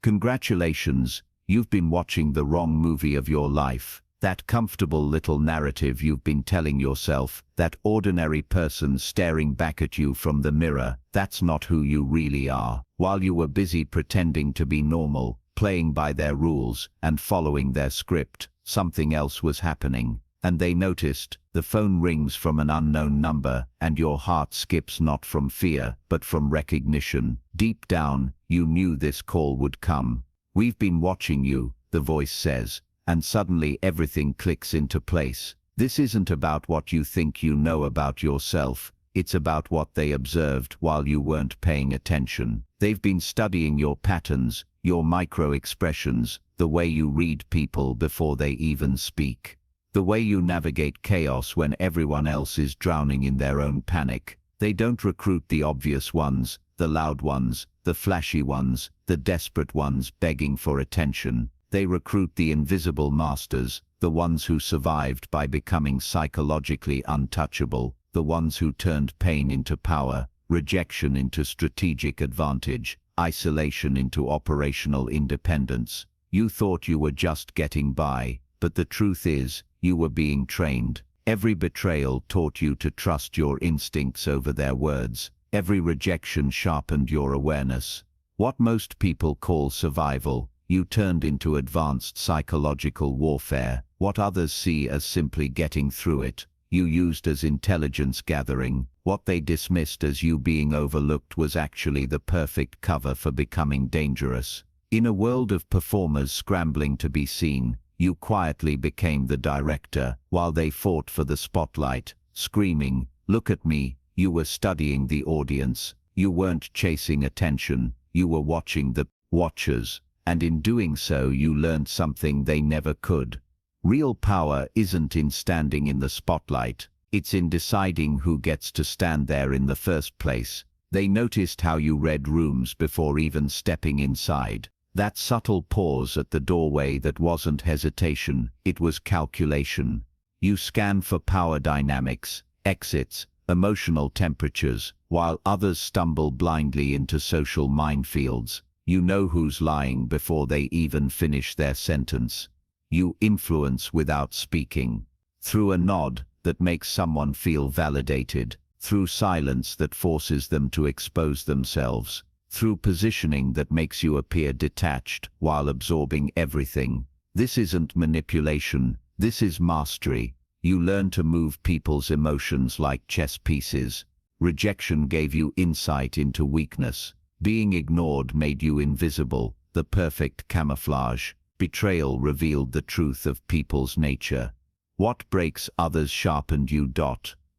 Congratulations, you've been watching the wrong movie of your life. That comfortable little narrative you've been telling yourself, that ordinary person staring back at you from the mirror, that's not who you really are. While you were busy pretending to be normal, playing by their rules, and following their script, something else was happening. And they noticed. The phone rings from an unknown number, and your heart skips not from fear, but from recognition. Deep down, you knew this call would come. "We've been watching you," the voice says. And suddenly everything clicks into place. This isn't about what you think you know about yourself. It's about what they observed while you weren't paying attention. They've been studying your patterns, your micro-expressions, the way you read people before they even speak, the way you navigate chaos when everyone else is drowning in their own panic. They don't recruit the obvious ones, the loud ones, the flashy ones, the desperate ones begging for attention. They recruit the invisible masters, the ones who survived by becoming psychologically untouchable, the ones who turned pain into power, rejection into strategic advantage, isolation into operational independence. You thought you were just getting by, but the truth is, you were being trained. Every betrayal taught you to trust your instincts over their words. Every rejection sharpened your awareness. What most people call survival, you turned into advanced psychological warfare. What others see as simply getting through it, you used as intelligence gathering. What they dismissed as you being overlooked was actually the perfect cover for becoming dangerous. In a world of performers scrambling to be seen, you quietly became the director, while they fought for the spotlight, screaming, "Look at me." You were studying the audience. You weren't chasing attention, you were watching the watchers. And in doing so you learned something they never could. Real power isn't in standing in the spotlight, it's in deciding who gets to stand there in the first place. They noticed how you read rooms before even stepping inside. That subtle pause at the doorway that wasn't hesitation, it was calculation. You scan for power dynamics, exits, emotional temperatures, while others stumble blindly into social minefields. You know who's lying before they even finish their sentence. You influence without speaking. Through a nod that makes someone feel validated. Through silence that forces them to expose themselves. Through positioning that makes you appear detached while absorbing everything. This isn't manipulation, this is mastery. You learn to move people's emotions like chess pieces. Rejection gave you insight into weakness. Being ignored made you invisible, the perfect camouflage. Betrayal revealed the truth of people's nature. What breaks others sharpened you.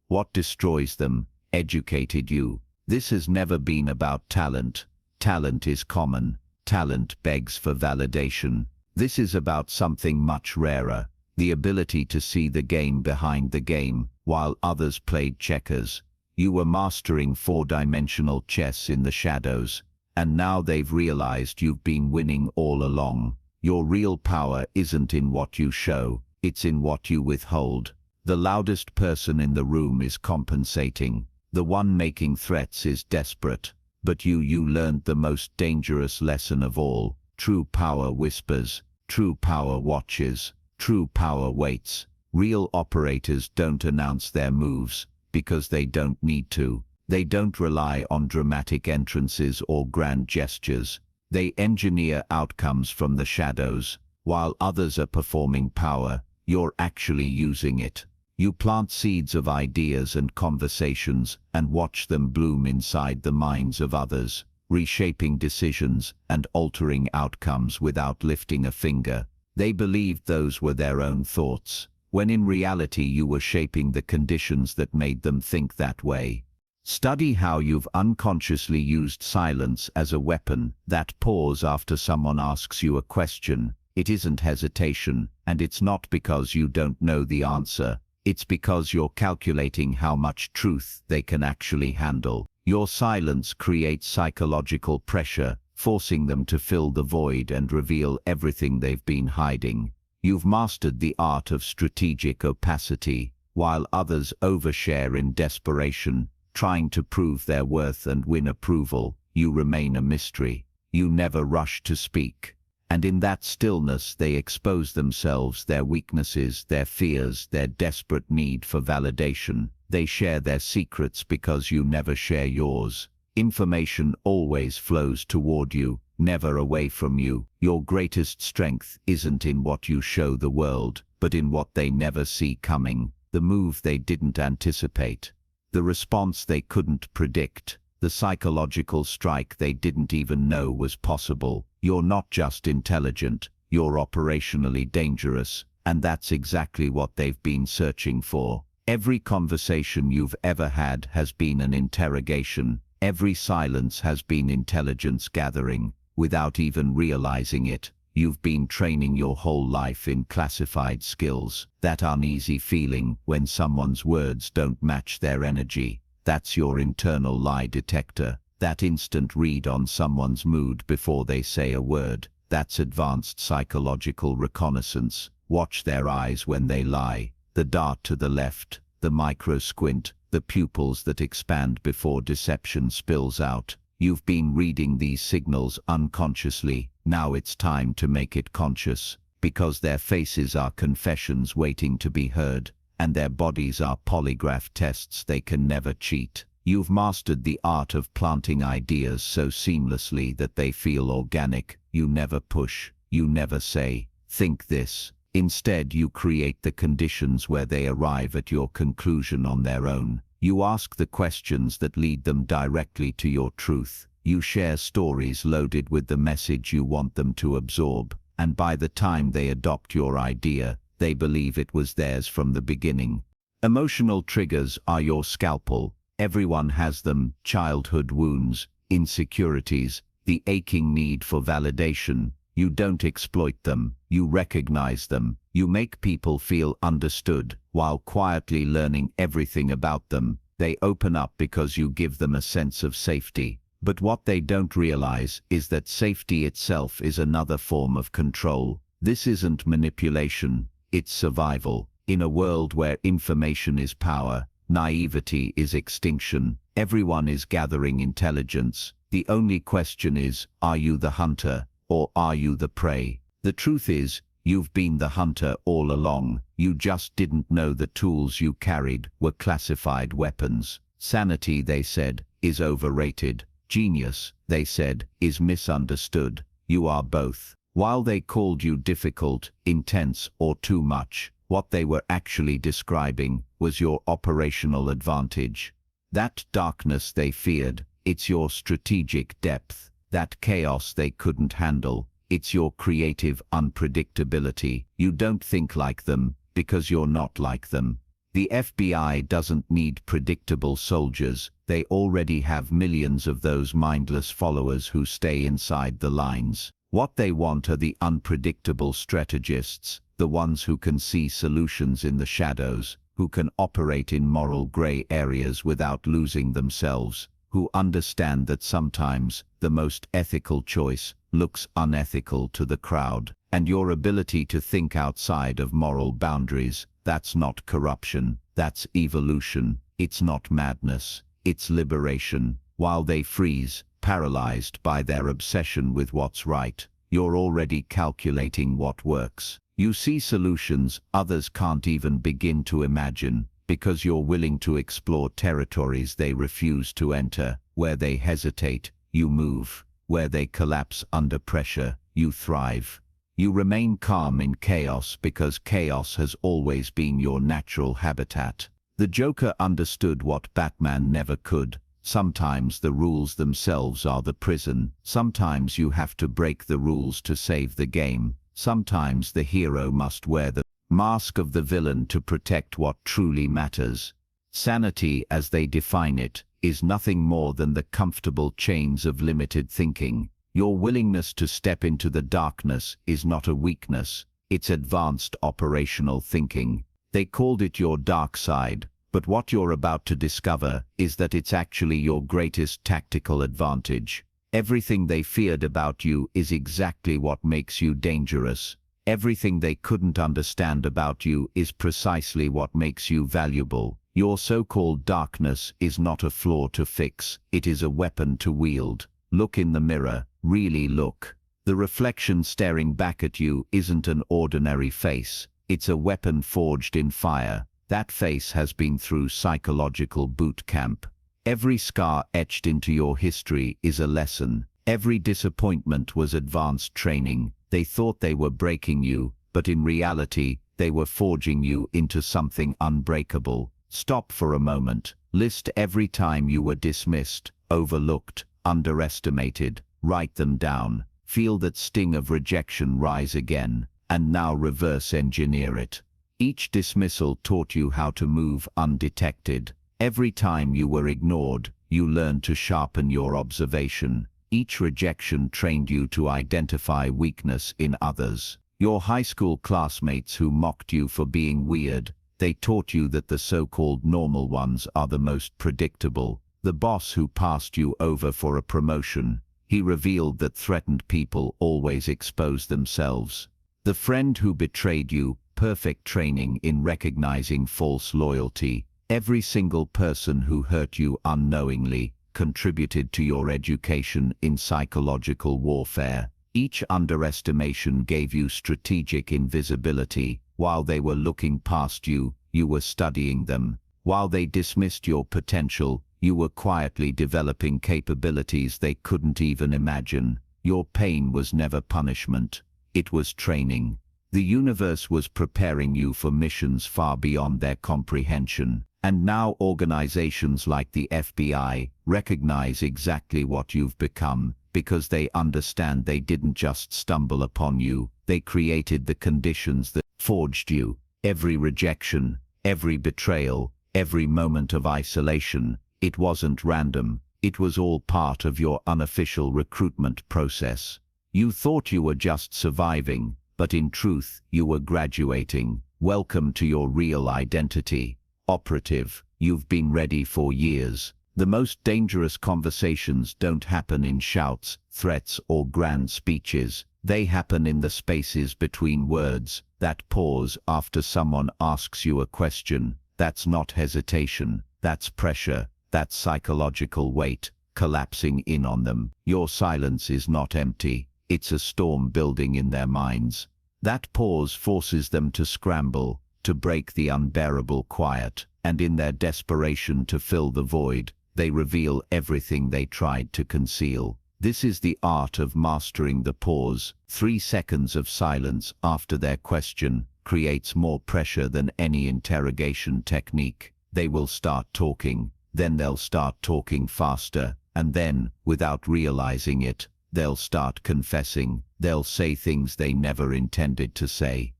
What destroys them educated you. This has never been about talent. Talent is common. Talent begs for validation. This is about something much rarer. The ability to see the game behind the game, while others played checkers. You were mastering four-dimensional chess in the shadows, and now they've realized you've been winning all along. Your real power isn't in what you show, it's in what you withhold. The loudest person in the room is compensating. The one making threats is desperate. But you learned the most dangerous lesson of all. True power whispers. True power watches. True power waits. Real operators don't announce their moves, because they don't need to. They don't rely on dramatic entrances or grand gestures. They engineer outcomes from the shadows. While others are performing power, you're actually using it. You plant seeds of ideas and conversations and watch them bloom inside the minds of others, reshaping decisions and altering outcomes without lifting a finger. They believed those were their own thoughts, when in reality you were shaping the conditions that made them think that way. Study how you've unconsciously used silence as a weapon. That pause after someone asks you a question. It isn't hesitation, and it's not because you don't know the answer. It's because you're calculating how much truth they can actually handle. Your silence creates psychological pressure, forcing them to fill the void and reveal everything they've been hiding. You've mastered the art of strategic opacity, while others overshare in desperation, trying to prove their worth and win approval. You remain a mystery. You never rush to speak. And in that stillness they expose themselves, their weaknesses, their fears, their desperate need for validation. They share their secrets because you never share yours. Information always flows toward you, never away from you. Your greatest strength isn't in what you show the world, but in what they never see coming, the move they didn't anticipate, the response they couldn't predict, the psychological strike they didn't even know was possible. You're not just intelligent, you're operationally dangerous, and that's exactly what they've been searching for. Every conversation you've ever had has been an interrogation. Every silence has been intelligence gathering. Without even realizing it, you've been training your whole life in classified skills. That uneasy feeling when someone's words don't match their energy, that's your internal lie detector. That instant read on someone's mood before they say a word, that's advanced psychological reconnaissance. Watch their eyes when they lie, the dart to the left, the micro squint, the pupils that expand before deception spills out. You've been reading these signals unconsciously. Now it's time to make it conscious, because their faces are confessions waiting to be heard, and their bodies are polygraph tests they can never cheat. You've mastered the art of planting ideas so seamlessly that they feel organic. You never push, you never say, "Think this." Instead, you create the conditions where they arrive at your conclusion on their own. You ask the questions that lead them directly to your truth. You share stories loaded with the message you want them to absorb, and by the time they adopt your idea, they believe it was theirs from the beginning. Emotional triggers are your scalpel. Everyone has them: childhood wounds, insecurities, the aching need for validation. You don't exploit them, you recognize them. You make people feel understood while quietly learning everything about them. They open up because you give them a sense of safety. But what they don't realize is that safety itself is another form of control. This isn't manipulation, it's survival. In a world where information is power, naivety is extinction. Everyone is gathering intelligence. The only question is, are you the hunter, or are you the prey? The truth is, you've been the hunter all along. You just didn't know the tools you carried were classified weapons. Sanity, they said, is overrated. Genius, they said, is misunderstood. You are both. While they called you difficult, intense, or too much, what they were actually describing was your operational advantage. That darkness they feared, it's your strategic depth. That chaos they couldn't handle, it's your creative unpredictability. You don't think like them because you're not like them. The FBI doesn't need predictable soldiers. They already have millions of those mindless followers who stay inside the lines. What they want are the unpredictable strategists, the ones who can see solutions in the shadows, who can operate in moral gray areas without losing themselves, who understand that sometimes the most ethical choice looks unethical to the crowd. And your ability to think outside of moral boundaries, that's not corruption, that's evolution. It's not madness, it's liberation. While they freeze, paralyzed by their obsession with what's right, you're already calculating what works. You see solutions others can't even begin to imagine, because you're willing to explore territories they refuse to enter. Where they hesitate, you move. Where they collapse under pressure, you thrive. You remain calm in chaos because chaos has always been your natural habitat. The Joker understood what Batman never could. Sometimes the rules themselves are the prison. Sometimes you have to break the rules to save the game. Sometimes the hero must wear the mask of the villain to protect what truly matters. Sanity, as they define it, is nothing more than the comfortable chains of limited thinking. Your willingness to step into the darkness is not a weakness, it's advanced operational thinking. They called it your dark side, but what you're about to discover is that it's actually your greatest tactical advantage. Everything they feared about you is exactly what makes you dangerous. Everything they couldn't understand about you is precisely what makes you valuable. Your so-called darkness is not a flaw to fix, it is a weapon to wield. Look in the mirror, really look. The reflection staring back at you isn't an ordinary face. It's a weapon forged in fire. That face has been through psychological boot camp. Every scar etched into your history is a lesson. Every disappointment was advanced training. They thought they were breaking you, but in reality, they were forging you into something unbreakable. Stop for a moment. List every time you were dismissed, overlooked, underestimated. Write them down. Feel that sting of rejection rise again, and now reverse engineer it. Each dismissal taught you how to move undetected. Every time you were ignored, you learned to sharpen your observation. Each rejection trained you to identify weakness in others. Your high school classmates who mocked you for being weird, they taught you that the so-called normal ones are the most predictable. The boss who passed you over for a promotion, he revealed that threatened people always expose themselves. The friend who betrayed you, perfect training in recognizing false loyalty. Every single person who hurt you unknowingly contributed to your education in psychological warfare. Each underestimation gave you strategic invisibility. While they were looking past you, you were studying them. While they dismissed your potential, you were quietly developing capabilities they couldn't even imagine. Your pain was never punishment. It was training. The universe was preparing you for missions far beyond their comprehension. And now organizations like the FBI recognize exactly what you've become, because they understand they didn't just stumble upon you, they created the conditions that forged you. Every rejection, every betrayal, every moment of isolation, it wasn't random. It was all part of your unofficial recruitment process. You thought you were just surviving, but in truth, you were graduating. Welcome to your real identity. Operative, you've been ready for years. The most dangerous conversations don't happen in shouts, threats, or grand speeches. They happen in the spaces between words. That pause after someone asks you a question. That's not hesitation. That's pressure. That's psychological weight collapsing in on them. Your silence is not empty. It's a storm building in their minds. That pause forces them to scramble, to break the unbearable quiet, and in their desperation to fill the void, they reveal everything they tried to conceal. This is the art of mastering the pause. 3 seconds of silence after their question creates more pressure than any interrogation technique. They will start talking, then they'll start talking faster, and then, without realizing it, they'll start confessing. They'll say things they never intended to say.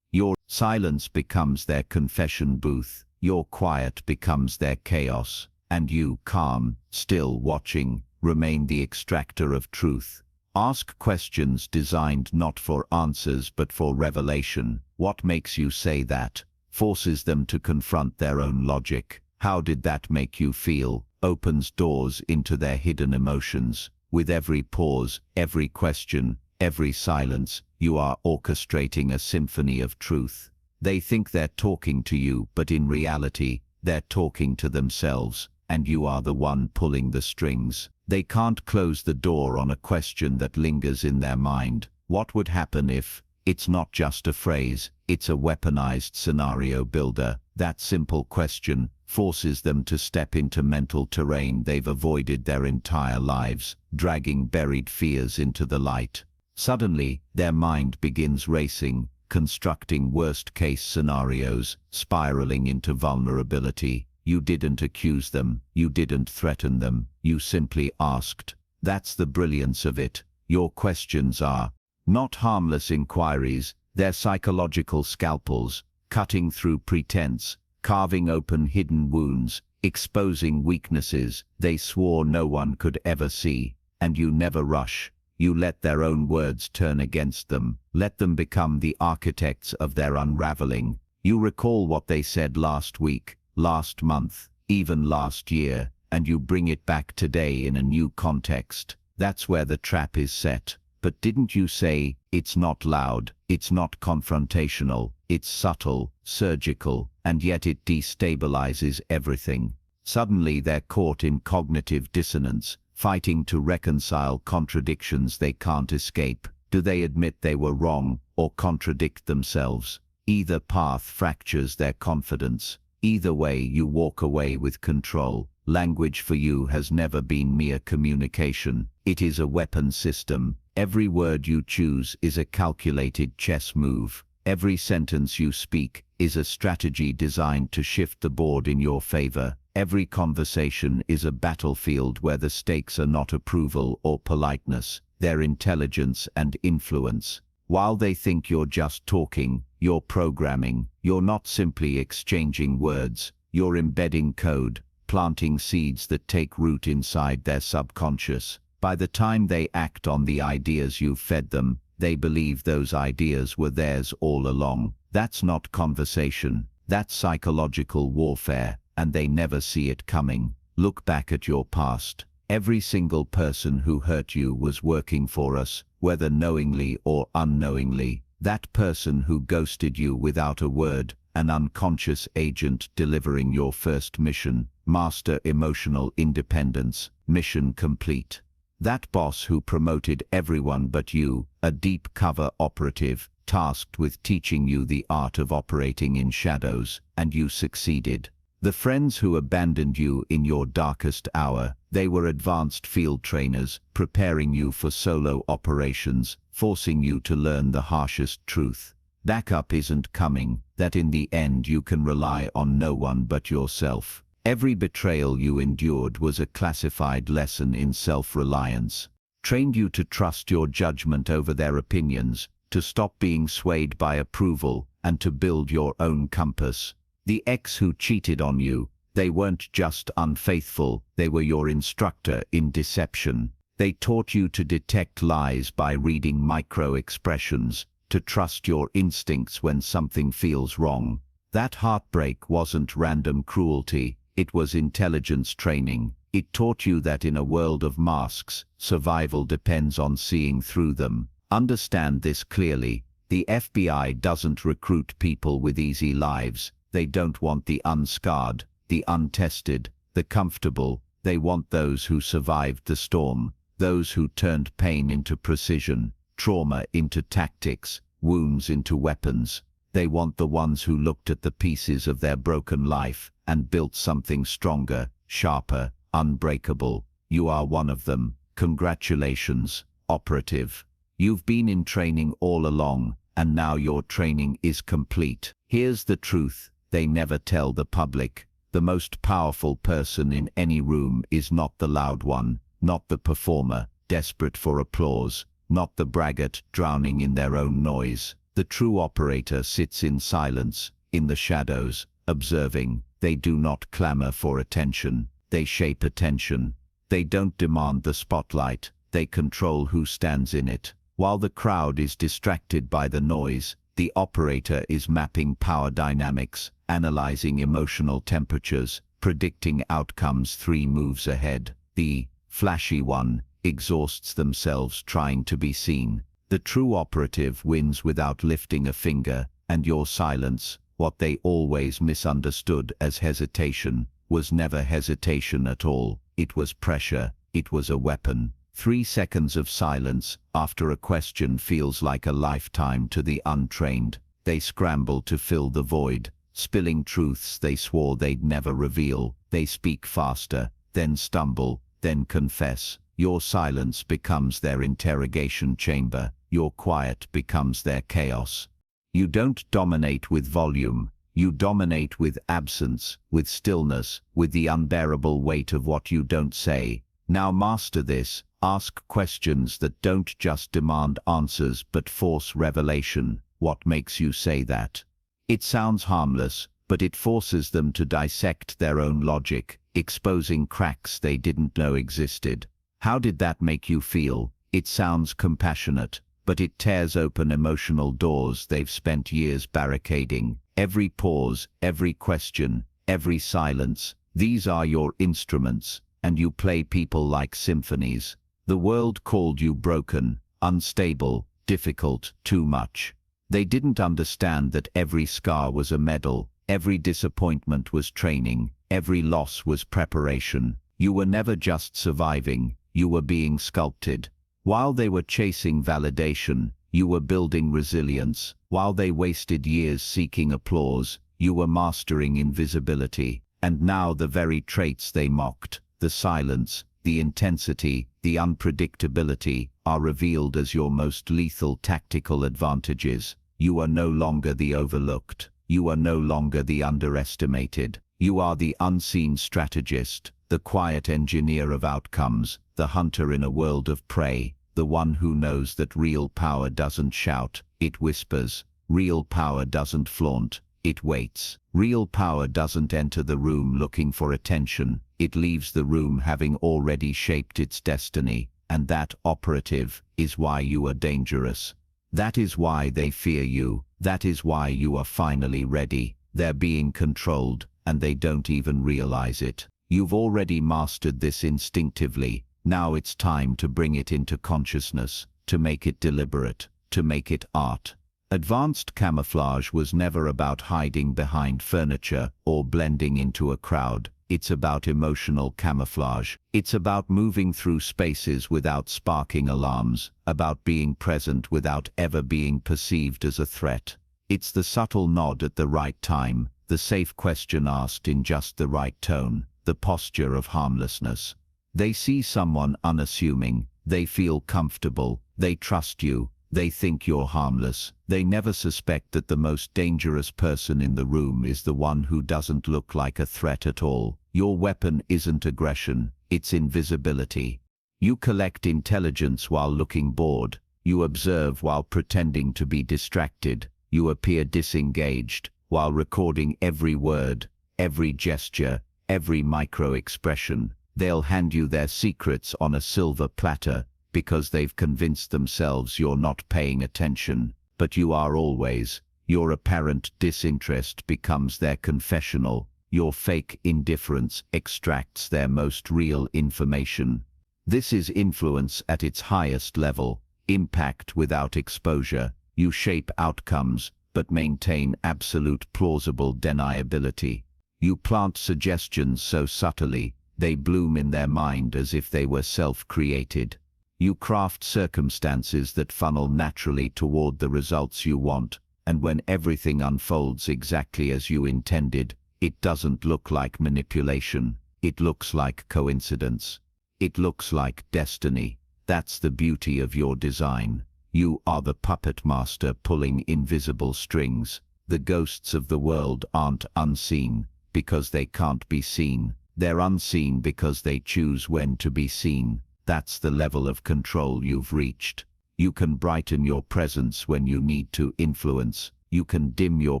Your silence becomes their confession booth. Your quiet becomes their chaos. And you, calm, still watching, remain the extractor of truth. Ask questions designed not for answers but for revelation. What makes you say that? Forces them to confront their own logic. How did that make you feel? Opens doors into their hidden emotions. With every pause, every question, every silence, you are orchestrating a symphony of truth. They think they're talking to you, but in reality, they're talking to themselves, and you are the one pulling the strings. They can't close the door on a question that lingers in their mind. What would happen if? It's not just a phrase, it's a weaponized scenario builder. That simple question forces them to step into mental terrain they've avoided their entire lives, dragging buried fears into the light. Suddenly, their mind begins racing, constructing worst-case scenarios, spiraling into vulnerability. You didn't accuse them, you didn't threaten them, you simply asked. That's the brilliance of it. Your questions are not harmless inquiries, they're psychological scalpels, cutting through pretense, carving open hidden wounds, exposing weaknesses they swore no one could ever see. And you never rush. You let their own words turn against them. Let them become the architects of their unraveling. You recall what they said last week, last month, even last year, and you bring it back today in a new context. That's where the trap is set. But didn't you say, it's not loud, it's not confrontational, it's subtle, surgical, and yet it destabilizes everything. Suddenly they're caught in cognitive dissonance, fighting to reconcile contradictions they can't escape. Do they admit they were wrong or contradict themselves? Either path fractures their confidence. Either way, you walk away with control. Language for you has never been mere communication. It is a weapon system. Every word you choose is a calculated chess move. Every sentence you speak is a strategy designed to shift the board in your favor. Every conversation is a battlefield where the stakes are not approval or politeness, they're intelligence and influence. While they think you're just talking, you're programming. You're not simply exchanging words, you're embedding code, planting seeds that take root inside their subconscious. By the time they act on the ideas you've fed them, they believe those ideas were theirs all along. That's not conversation, that's psychological warfare, and they never see it coming. Look back at your past. Every single person who hurt you was working for us, whether knowingly or unknowingly. That person who ghosted you without a word, an unconscious agent delivering your first mission. Master emotional independence, mission complete. That boss who promoted everyone but you, a deep cover operative, tasked with teaching you the art of operating in shadows, and you succeeded. The friends who abandoned you in your darkest hour, they were advanced field trainers, preparing you for solo operations, forcing you to learn the harshest truth. Backup isn't coming, that in the end you can rely on no one but yourself. Every betrayal you endured was a classified lesson in self-reliance. Trained you to trust your judgment over their opinions, to stop being swayed by approval, and to build your own compass. The ex who cheated on you, they weren't just unfaithful, they were your instructor in deception. They taught you to detect lies by reading micro-expressions, to trust your instincts when something feels wrong. That heartbreak wasn't random cruelty, it was intelligence training. It taught you that in a world of masks, survival depends on seeing through them. Understand this clearly. The FBI doesn't recruit people with easy lives. They don't want the unscarred, the untested, the comfortable. They want those who survived the storm, those who turned pain into precision, trauma into tactics, wounds into weapons. They want the ones who looked at the pieces of their broken life and built something stronger, sharper, unbreakable. You are one of them. Congratulations, operative. You've been in training all along, and now your training is complete. Here's the truth they never tell the public. The most powerful person in any room is not the loud one, not the performer, desperate for applause, not the braggart drowning in their own noise. The true operator sits in silence, in the shadows, observing. They do not clamor for attention. They shape attention. They don't demand the spotlight. They control who stands in it. While the crowd is distracted by the noise, the operator is mapping power dynamics, analyzing emotional temperatures, predicting outcomes 3 moves ahead. The flashy one exhausts themselves trying to be seen. The true operative wins without lifting a finger, and your silence, what they always misunderstood as hesitation, was never hesitation at all. It was pressure. It was a weapon. 3 seconds of silence after a question feels like a lifetime to the untrained. They scramble to fill the void, spilling truths they swore they'd never reveal. They speak faster, then stumble, then confess. Your silence becomes their interrogation chamber. Your quiet becomes their chaos. You don't dominate with volume. You dominate with absence, with stillness, with the unbearable weight of what you don't say. Now master this. Ask questions that don't just demand answers but force revelation. What makes you say that? It sounds harmless, but it forces them to dissect their own logic, exposing cracks they didn't know existed. How did that make you feel? It sounds compassionate, but it tears open emotional doors they've spent years barricading. Every pause, every question, every silence, these are your instruments, and you play people like symphonies. The world called you broken, unstable, difficult, too much. They didn't understand that every scar was a medal, every disappointment was training, every loss was preparation. You were never just surviving, you were being sculpted. While they were chasing validation, you were building resilience. While they wasted years seeking applause, you were mastering invisibility. And now the very traits they mocked, the silence, the intensity, the unpredictability, are revealed as your most lethal tactical advantages. You are no longer the overlooked. You are no longer the underestimated. You are the unseen strategist, the quiet engineer of outcomes, the hunter in a world of prey, the one who knows that real power doesn't shout, it whispers. Real power doesn't flaunt, it waits. Real power doesn't enter the room looking for attention, it leaves the room having already shaped its destiny, and that, operative, is why you are dangerous. That is why they fear you, that is why you are finally ready. They're being controlled, and they don't even realize it. You've already mastered this instinctively. Now it's time to bring it into consciousness, to make it deliberate, to make it art. Advanced camouflage was never about hiding behind furniture or blending into a crowd. It's about emotional camouflage. It's about moving through spaces without sparking alarms, about being present without ever being perceived as a threat. It's the subtle nod at the right time, the safe question asked in just the right tone, the posture of harmlessness. They see someone unassuming, they feel comfortable, they trust you, they think you're harmless. They never suspect that the most dangerous person in the room is the one who doesn't look like a threat at all. Your weapon isn't aggression, it's invisibility. You collect intelligence while looking bored. You observe while pretending to be distracted. You appear disengaged while recording every word, every gesture, every micro-expression. They'll hand you their secrets on a silver platter because they've convinced themselves you're not paying attention, but you are always. Your apparent disinterest becomes their confessional. Your fake indifference extracts their most real information. This is influence at its highest level, impact without exposure. You shape outcomes, but maintain absolute plausible deniability. You plant suggestions so subtly, they bloom in their mind as if they were self-created. You craft circumstances that funnel naturally toward the results you want, and when everything unfolds exactly as you intended, it doesn't look like manipulation. It looks like coincidence. It looks like destiny. That's the beauty of your design. You are the puppet master pulling invisible strings. The ghosts of the world aren't unseen because they can't be seen. They're unseen because they choose when to be seen. That's the level of control you've reached. You can brighten your presence when you need to influence. You can dim your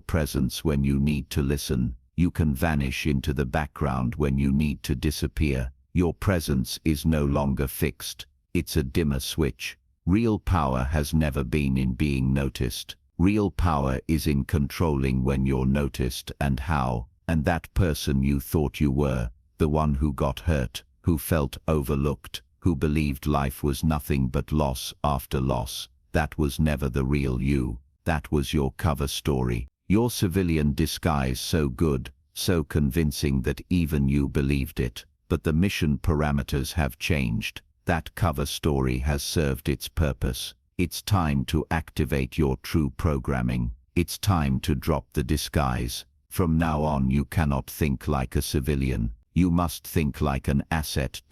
presence when you need to listen. You can vanish into the background when you need to disappear. Your presence is no longer fixed. It's a dimmer switch. Real power has never been in being noticed. Real power is in controlling when you're noticed and how. And that person you thought you were, the one who got hurt, who felt overlooked, who believed life was nothing but loss after loss, that was never the real you. That was your cover story. Your civilian disguise so good, so convincing that even you believed it. But the mission parameters have changed. That cover story has served its purpose. It's time to activate your true programming. It's time to drop the disguise. From now on you cannot think like a civilian. You must think like an asset.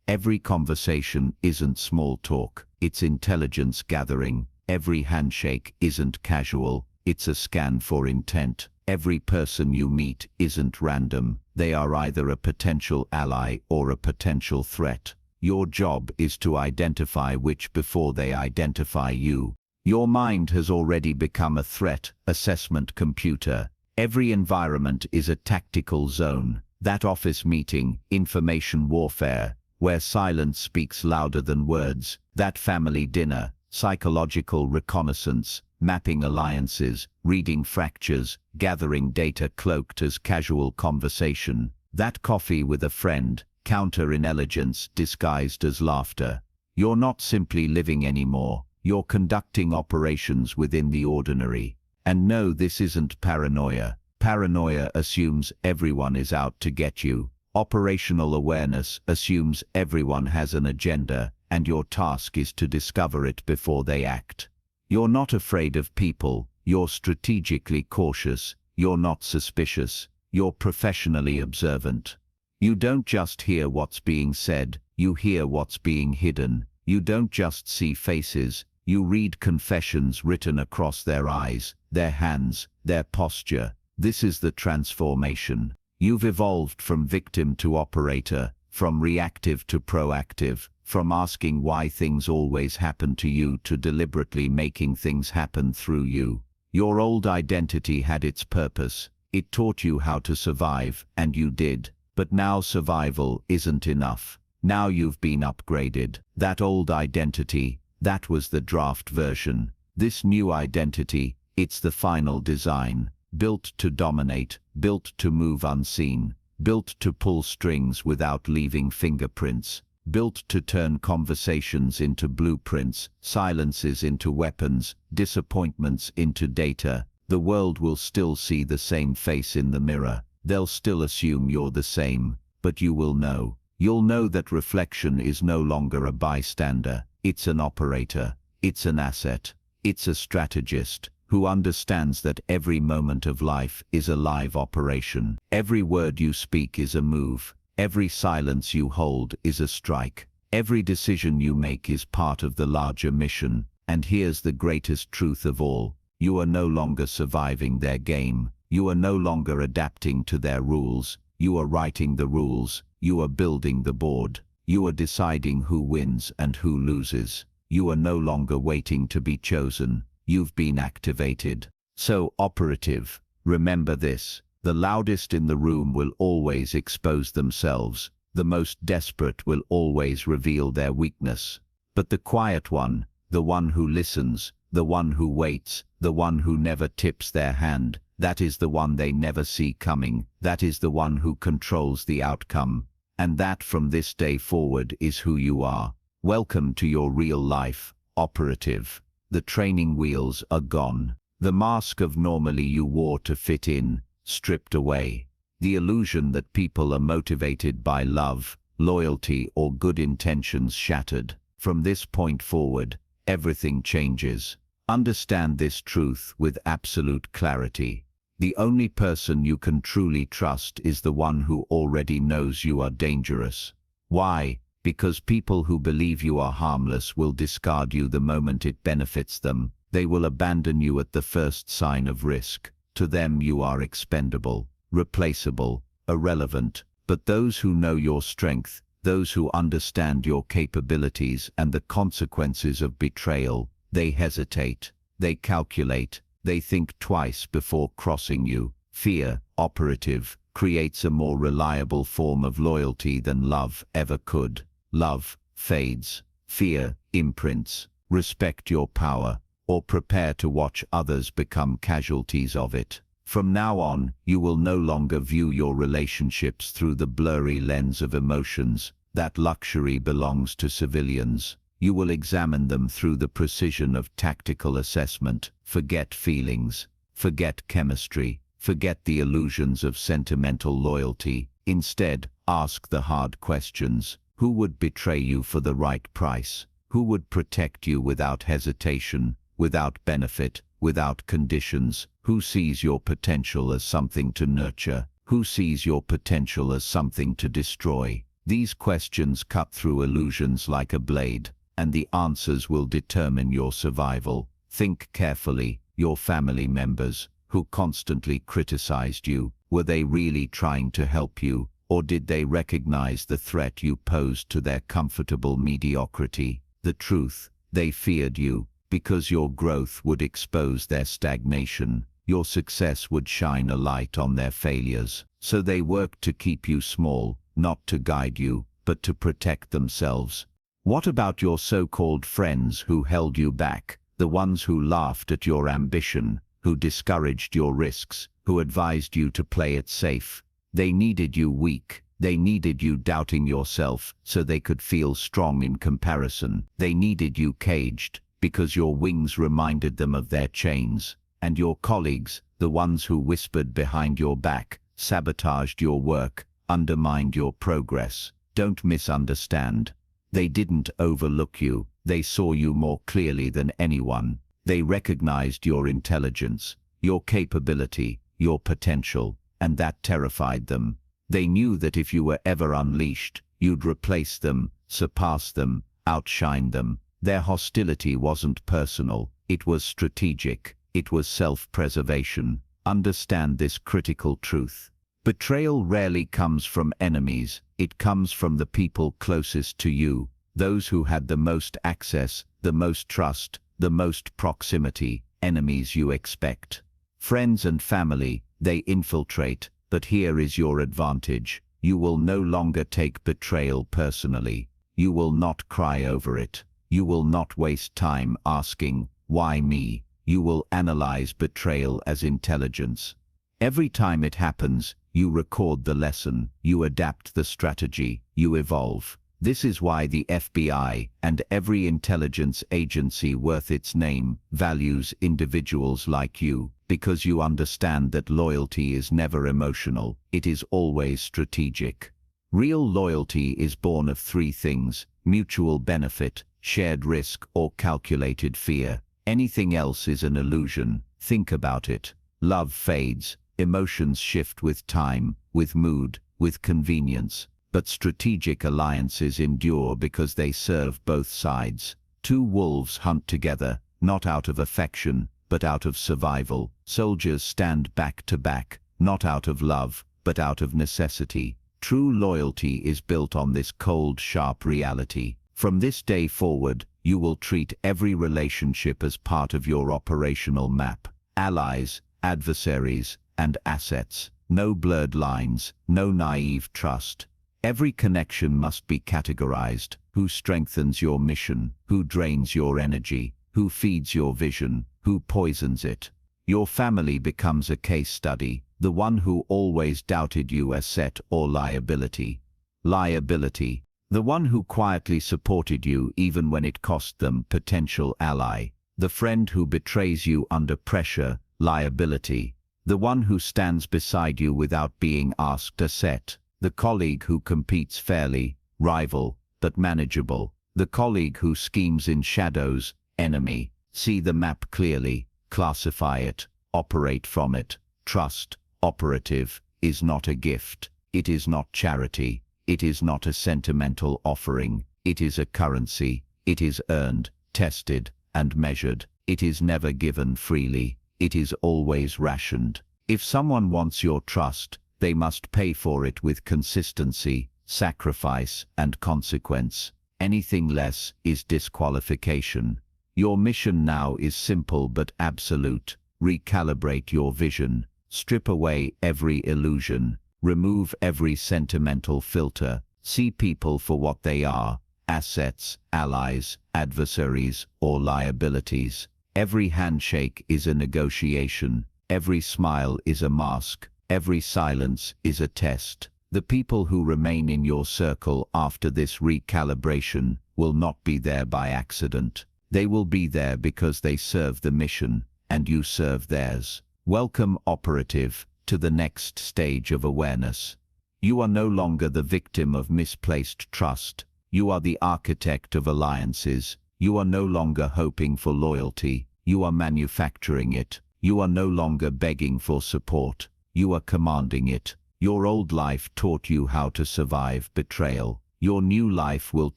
Every conversation isn't small talk. It's intelligence gathering. Every handshake isn't casual. It's a scan for intent. Every person you meet isn't random. They are either a potential ally or a potential threat. Your job is to identify which before they identify you. Your mind has already become a threat assessment computer. Every environment is a tactical zone. That office meeting, information warfare, where silence speaks louder than words. That family dinner, psychological reconnaissance, mapping alliances, reading fractures, gathering data cloaked as casual conversation. That coffee with a friend, counterintelligence disguised as laughter. You're not simply living anymore. You're conducting operations within the ordinary. And no, this isn't paranoia. Paranoia assumes everyone is out to get you. Operational awareness assumes everyone has an agenda, and your task is to discover it before they act. You're not afraid of people, you're strategically cautious, you're not suspicious, you're professionally observant. You don't just hear what's being said, you hear what's being hidden. You don't just see faces, you read confessions written across their eyes, their hands, their posture. This is the transformation. You've evolved from victim to operator, from reactive to proactive, from asking why things always happen to you to deliberately making things happen through you. Your old identity had its purpose. It taught you how to survive, and you did. But now survival isn't enough. Now you've been upgraded. That old identity, that was the draft version. This new identity, it's the final design. Built to dominate, built to move unseen, built to pull strings without leaving fingerprints, built to turn conversations into blueprints, silences into weapons, disappointments into data. The world will still see the same face in the mirror. They'll still assume you're the same, but you will know. You'll know that reflection is no longer a bystander. It's an operator. It's an asset. It's a strategist who understands that every moment of life is a live operation. Every word you speak is a move. Every silence you hold is a strike. Every decision you make is part of the larger mission. And here's the greatest truth of all. You are no longer surviving their game. You are no longer adapting to their rules. You are writing the rules. You are building the board. You are deciding who wins and who loses. You are no longer waiting to be chosen. You've been activated. So, operative, remember this. The loudest in the room will always expose themselves. The most desperate will always reveal their weakness. But the quiet one, the one who listens, the one who waits, the one who never tips their hand, that is the one they never see coming. That is the one who controls the outcome. And that from this day forward is who you are. Welcome to your real life, operative. The training wheels are gone. The mask of normally you wore to fit in, stripped away. The illusion that people are motivated by love, loyalty, or good intentions shattered. From this point forward, everything changes. Understand this truth with absolute clarity. The only person you can truly trust is the one who already knows you are dangerous. Why? Because people who believe you are harmless will discard you the moment it benefits them. They will abandon you at the first sign of risk. To them you are expendable, replaceable, irrelevant. But those who know your strength, those who understand your capabilities and the consequences of betrayal, they hesitate, they calculate, they think twice before crossing you. Fear, operative, creates a more reliable form of loyalty than love ever could. Love fades. Fear imprints. Respect your power, or prepare to watch others become casualties of it. From now on, you will no longer view your relationships through the blurry lens of emotions. That luxury belongs to civilians. You will examine them through the precision of tactical assessment. Forget feelings. Forget chemistry. Forget the illusions of sentimental loyalty. Instead, ask the hard questions. Who would betray you for the right price? Who would protect you without hesitation, without benefit, without conditions? Who sees your potential as something to nurture? Who sees your potential as something to destroy? These questions cut through illusions like a blade, and the answers will determine your survival. Think carefully. Your family members, who constantly criticized you, were they really trying to help you, or did they recognize the threat you posed to their comfortable mediocrity? The truth, they feared you, because your growth would expose their stagnation. Your success would shine a light on their failures. So they worked to keep you small, not to guide you, but to protect themselves. What about your so-called friends who held you back? The ones who laughed at your ambition, who discouraged your risks, who advised you to play it safe. They needed you weak. They needed you doubting yourself so they could feel strong in comparison. They needed you caged because your wings reminded them of their chains. And your colleagues, the ones who whispered behind your back, sabotaged your work, undermined your progress. Don't misunderstand. They didn't overlook you. They saw you more clearly than anyone. They recognized your intelligence, your capability, your potential, and that terrified them. They knew that if you were ever unleashed, you'd replace them, surpass them, outshine them. Their hostility wasn't personal, it was strategic, it was self-preservation. Understand this critical truth. Betrayal rarely comes from enemies, it comes from the people closest to you, those who had the most access, the most trust, the most proximity. Enemies you expect. Friends and family, they infiltrate, but here is your advantage. You will no longer take betrayal personally. You will not cry over it. You will not waste time asking, "Why me?" You will analyze betrayal as intelligence. Every time it happens, you record the lesson, you adapt the strategy, you evolve. This is why the FBI and every intelligence agency worth its name values individuals like you, because you understand that loyalty is never emotional, it is always strategic. Real loyalty is born of three things: mutual benefit, shared risk, or calculated fear. Anything else is an illusion. Think about it. Love fades, emotions shift with time, with mood, with convenience. But strategic alliances endure because they serve both sides. Two wolves hunt together, not out of affection, but out of survival. Soldiers stand back to back, not out of love, but out of necessity. True loyalty is built on this cold, sharp reality. From this day forward, you will treat every relationship as part of your operational map. Allies, adversaries, and assets. No blurred lines, no naive trust. Every connection must be categorized. Who strengthens your mission? Who drains your energy? Who feeds your vision? Who poisons it? Your family becomes a case study. The one who always doubted you asset or liability. Liability. The one who quietly supported you even when it cost them. Potential ally. The friend who betrays you under pressure. Liability. The one who stands beside you without being asked. Asset. The colleague who competes fairly. Rival, but manageable. The colleague who schemes in shadows. Enemy. See the map clearly. Classify it. Operate from it. Trust. Operative is not a gift. It is not charity. It is not a sentimental offering. It is a currency. It is earned, tested, and measured. It is never given freely. It is always rationed. If someone wants your trust, they must pay for it with consistency, sacrifice, and consequence. Anything less is disqualification. Your mission now is simple but absolute. Recalibrate your vision. Strip away every illusion. Remove every sentimental filter. See people for what they are: assets, allies, adversaries, or liabilities. Every handshake is a negotiation. Every smile is a mask. Every silence is a test. The people who remain in your circle after this recalibration will not be there by accident. They will be there because they serve the mission, and you serve theirs. Welcome, operative, to the next stage of awareness. You are no longer the victim of misplaced trust. You are the architect of alliances. You are no longer hoping for loyalty. You are manufacturing it. You are no longer begging for support. You are commanding it. Your old life taught you how to survive betrayal. Your new life will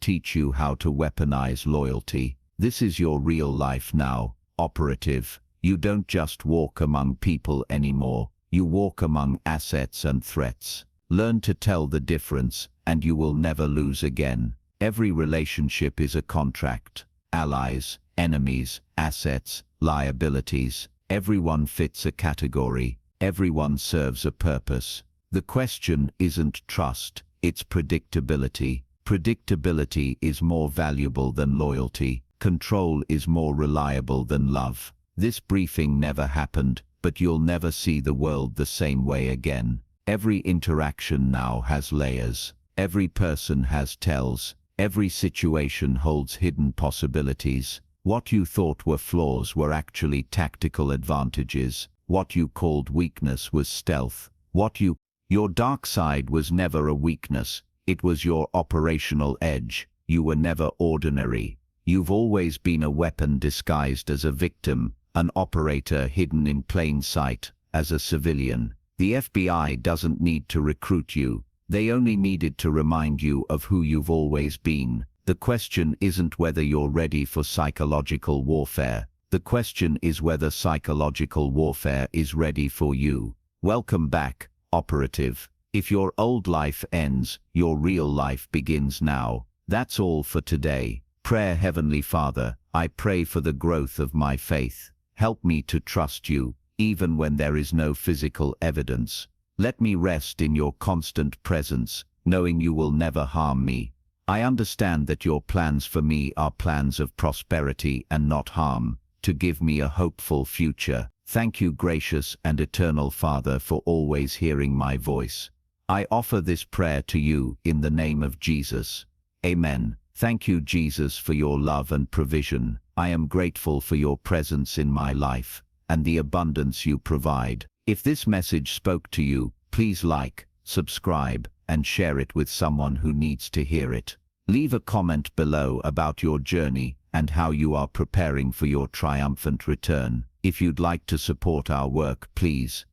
teach you how to weaponize loyalty. This is your real life now, operative. You don't just walk among people anymore. You walk among assets and threats. Learn to tell the difference, and you will never lose again. Every relationship is a contract. Allies, enemies, assets, liabilities. Everyone fits a category. Everyone serves a purpose. The question isn't trust, it's predictability. Predictability is more valuable than loyalty. Control is more reliable than love. This briefing never happened, but you'll never see the world the same way again. Every interaction now has layers. Every person has tells. Every situation holds hidden possibilities. What you thought were flaws were actually tactical advantages. What you called weakness was stealth. What you Your dark side was never a weakness, it was your operational edge. You were never ordinary. You've always been a weapon disguised as a victim, an operator hidden in plain sight, as a civilian. The FBI doesn't need to recruit you, they only needed to remind you of who you've always been. The question isn't whether you're ready for psychological warfare. The question is whether psychological warfare is ready for you. Welcome back, operative. If your old life ends, your real life begins now. That's all for today. Prayer. Heavenly Father, I pray for the growth of my faith. Help me to trust you, even when there is no physical evidence. Let me rest in your constant presence, knowing you will never harm me. I understand that your plans for me are plans of prosperity and not harm, to give me a hopeful future. Thank you, gracious and eternal Father, for always hearing my voice. I offer this prayer to you in the name of Jesus. Amen. Thank you, Jesus, for your love and provision. I am grateful for your presence in my life and the abundance you provide. If this message spoke to you, please like, subscribe, and share it with someone who needs to hear it. Leave a comment below about your journey and how you are preparing for your triumphant return. If you'd like to support our work, please